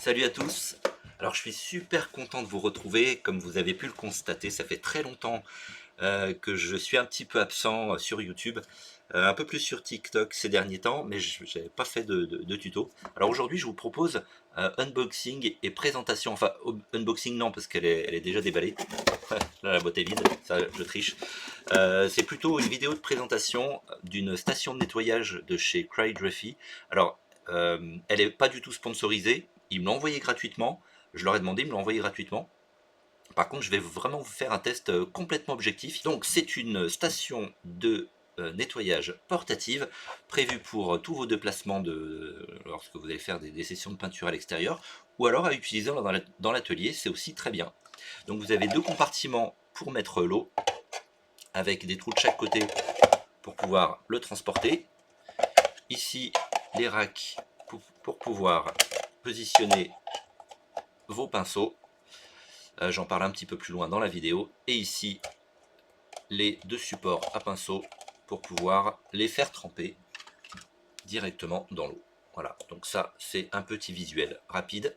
Salut à tous. Alors je suis super content de vous retrouver. Comme vous avez pu le constater, ça fait très longtemps que je suis un petit peu absent sur YouTube, un peu plus sur TikTok ces derniers temps, mais je n'avais pas fait de tuto. Alors aujourd'hui je vous propose unboxing et présentation, enfin unboxing non parce qu'elle est déjà déballée. Là la boîte est vide, ça je triche. C'est plutôt une vidéo de présentation d'une station de nettoyage de chez Cryography. Alors elle n'est pas du tout sponsorisée, ils me l'ont envoyé gratuitement, je leur ai demandé, ils me l'ont envoyé gratuitement. Par contre, je vais vraiment vous faire un test complètement objectif. Donc, c'est une station de nettoyage portative prévue pour tous vos déplacements lorsque vous allez faire des sessions de peinture à l'extérieur ou alors à utiliser dans l'atelier, c'est aussi très bien. Donc, vous avez deux compartiments pour mettre l'eau avec des trous de chaque côté pour pouvoir le transporter. Ici, les racks pour pouvoir positionner vos pinceaux. J'en parle un petit peu plus loin dans la vidéo. Et ici, les deux supports à pinceau pour pouvoir les faire tremper directement dans l'eau. Voilà, donc ça c'est un petit visuel rapide.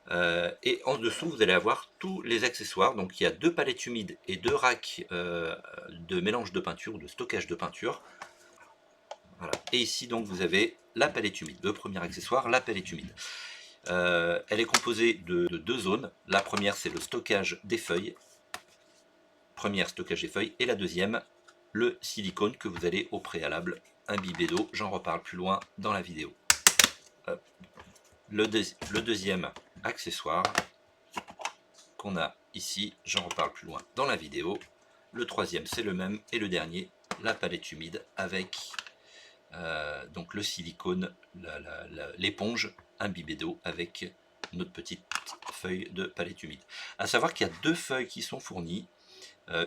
Et en dessous vous allez avoir tous les accessoires. Donc il y a deux palettes humides et deux racks de mélange de peinture ou de stockage de peinture. Voilà. Et ici donc vous avez la palette humide, le premier accessoire, la palette humide. Elle est composée de deux zones. La première c'est le stockage des feuilles. Première stockage des feuilles et la deuxième le silicone que vous allez au préalable imbiber d'eau. J'en reparle plus loin dans la vidéo. Le deuxième accessoire qu'on a ici, j'en reparle plus loin dans la vidéo. Le troisième c'est le même et le dernier la palette humide avec donc le silicone, l'éponge imbibée d'eau avec notre petite feuille de palette humide. A savoir qu'il y a deux feuilles qui sont fournies.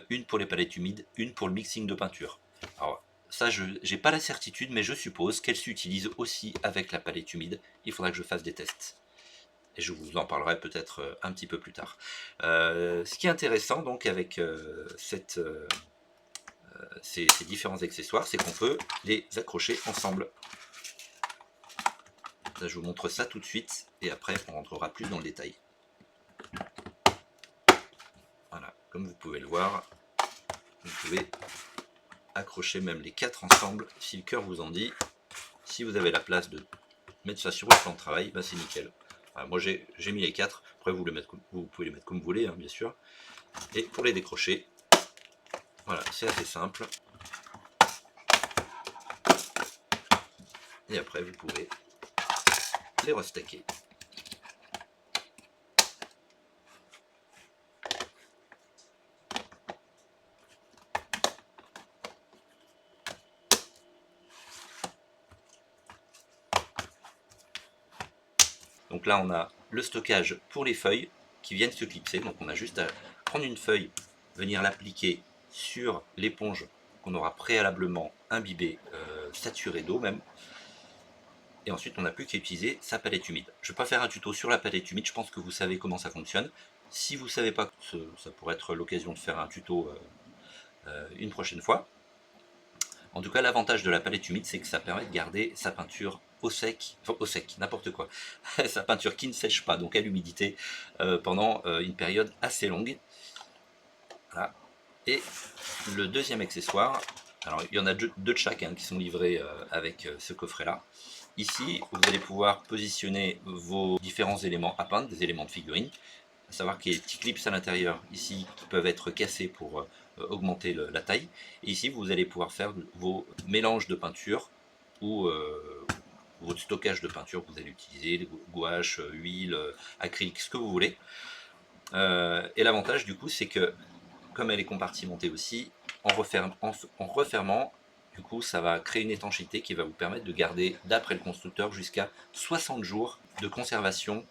Une pour les palettes humides, une pour le mixing de peinture. Alors ça, je n'ai pas la certitude, mais je suppose qu'elle s'utilise aussi avec la palette humide. Il faudra que je fasse des tests. Et je vous en parlerai peut-être un petit peu plus tard. Ce qui est intéressant donc avec ces différents accessoires, c'est qu'on peut les accrocher ensemble. Là, je vous montre ça tout de suite, et après on rentrera plus dans le détail. Voilà, comme vous pouvez le voir, vous pouvez accrocher même les quatre ensemble si le cœur vous en dit. Si vous avez la place de mettre ça sur votre plan de travail, bah c'est nickel. Voilà, moi j'ai mis les quatre. Après vous pouvez les mettre comme vous voulez, hein, bien sûr. Et pour les décrocher, voilà, c'est assez simple. Et après vous pouvez les restacker. Donc là on a le stockage pour les feuilles qui viennent se clipser. Donc on a juste à prendre une feuille, venir l'appliquer sur l'éponge qu'on aura préalablement imbibée, saturée d'eau même. Et ensuite on n'a plus qu'à utiliser sa palette humide. Je ne vais pas faire un tuto sur la palette humide, je pense que vous savez comment ça fonctionne. Si vous ne savez pas, ça pourrait être l'occasion de faire un tuto une prochaine fois. En tout cas, l'avantage de la palette humide, c'est que ça permet de garder sa peinture au sec, enfin au sec, n'importe quoi, sa peinture qui ne sèche pas, donc à l'humidité, pendant une période assez longue. Voilà. Et le deuxième accessoire, alors il y en a deux de chaque hein, qui sont livrés avec ce coffret-là. Ici, vous allez pouvoir positionner vos différents éléments à peindre, des éléments de figurine. À savoir qu'il y a des petits clips à l'intérieur ici qui peuvent être cassés pour augmenter la taille. Et ici, vous allez pouvoir faire vos mélanges de peinture ou votre stockage de peinture que vous allez utiliser, gouache, huile, acrylique, ce que vous voulez. Et l'avantage du coup, c'est que comme elle est compartimentée aussi, en refermant, du coup, ça va créer une étanchéité qui va vous permettre de garder, d'après le constructeur, jusqu'à 60 jours de conservation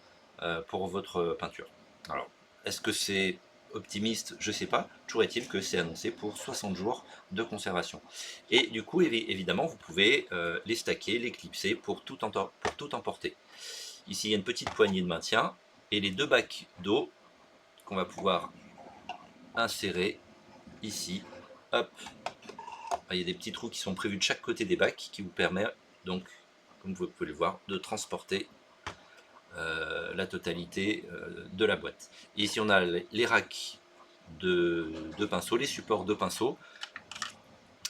pour votre peinture. Alors, est-ce que c'est optimiste? Je ne sais pas. Toujours est-il que c'est annoncé pour 60 jours de conservation. Et du coup, évidemment, vous pouvez les stacker, les clipser pour tout emporter. Ici, il y a une petite poignée de maintien et les deux bacs d'eau qu'on va pouvoir insérer ici. Hop. Il y a des petits trous qui sont prévus de chaque côté des bacs qui vous permettent donc, comme vous pouvez le voir, de transporter la totalité de la boîte. Et ici on a les racks de pinceaux, les supports de pinceaux.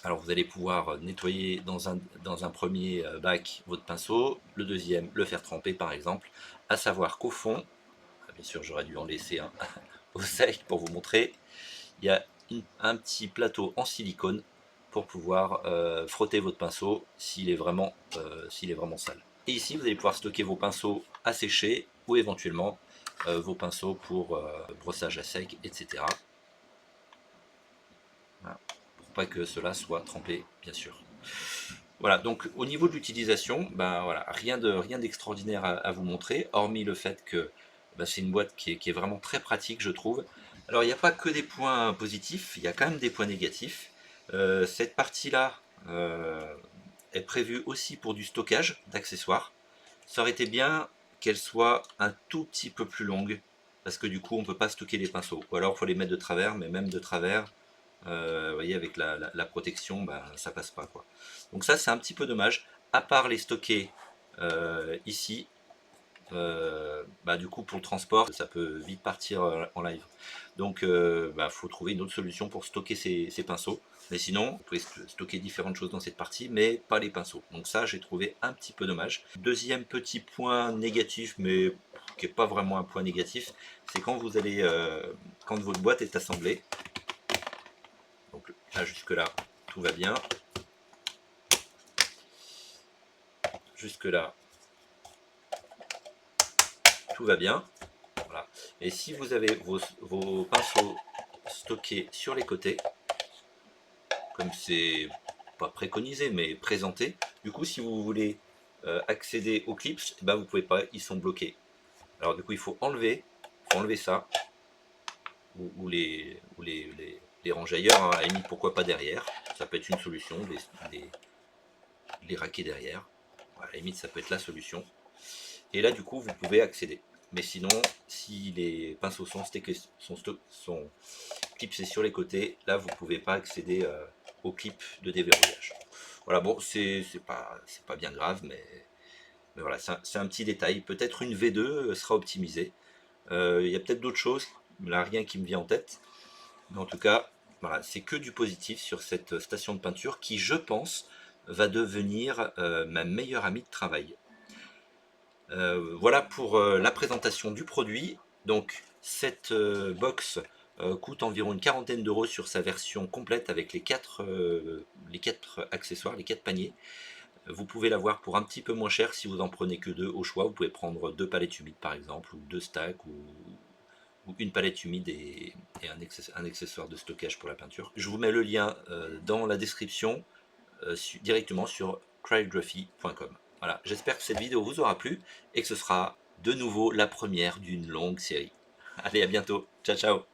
Alors vous allez pouvoir nettoyer dans un premier bac votre pinceau, le deuxième le faire tremper par exemple, à savoir qu'au fond, bien sûr j'aurais dû en laisser un au sec pour vous montrer, il y a un petit plateau en silicone pour pouvoir frotter votre pinceau s'il est vraiment sale. Et ici vous allez pouvoir stocker vos pinceaux à sécher ou éventuellement vos pinceaux pour brossage à sec, etc. Voilà. Pour pas que cela soit trempé, bien sûr. Voilà, donc au niveau de l'utilisation, ben voilà, rien d'extraordinaire à vous montrer, hormis le fait que ben, c'est une boîte qui est vraiment très pratique, je trouve. Alors il n'y a pas que des points positifs, il y a quand même des points négatifs. Cette partie-là est prévue aussi pour du stockage d'accessoires. Ça aurait été bien qu'elle soit un tout petit peu plus longue, parce que du coup on ne peut pas stocker les pinceaux. Ou alors il faut les mettre de travers, mais même de travers, vous voyez, avec la protection, ben, ça passe pas, quoi. Donc ça c'est un petit peu dommage. À part les stocker ici, bah, du coup pour le transport ça peut vite partir en live. Donc bah, faut trouver une autre solution pour stocker ces pinceaux. Mais sinon, vous pouvez stocker différentes choses dans cette partie, mais pas les pinceaux. Donc ça, j'ai trouvé un petit peu dommage. Deuxième petit point négatif, mais qui n'est pas vraiment un point négatif, c'est quand vous allez, quand votre boîte est assemblée. Donc là, jusque là, tout va bien. Jusque là, tout va bien. Voilà. Et si vous avez vos pinceaux stockés sur les côtés, comme c'est pas préconisé mais présenté, du coup si vous voulez accéder aux clips, eh ben, vous pouvez pas, ils sont bloqués. Alors du coup il faut enlever ça, ou les ranger ailleurs, hein, à la limite pourquoi pas derrière, ça peut être une solution, les raquer derrière, à la limite ça peut être la solution. Et là du coup vous pouvez accéder. Mais sinon, si les pinceaux sont clipsés sur les côtés, là vous pouvez pas accéder au clip de déverrouillage. Voilà, bon, c'est pas bien grave, mais voilà, c'est un petit détail. Peut-être une V2 sera optimisée. Il y a peut-être d'autres choses, là rien qui me vient en tête. Mais en tout cas, voilà, c'est que du positif sur cette station de peinture qui, je pense, va devenir ma meilleure amie de travail. Voilà pour la présentation du produit. Donc cette box coûte environ une quarantaine d'euros sur sa version complète avec les quatre accessoires, les 4 paniers. Vous pouvez l'avoir pour un petit peu moins cher si vous en prenez que 2 au choix. Vous pouvez prendre 2 palettes humides par exemple, ou 2 stacks, ou une palette humide et un accessoire de stockage pour la peinture. Je vous mets le lien dans la description directement sur cryography.com. Voilà, j'espère que cette vidéo vous aura plu et que ce sera de nouveau la première d'une longue série. Allez, à bientôt. Ciao, ciao.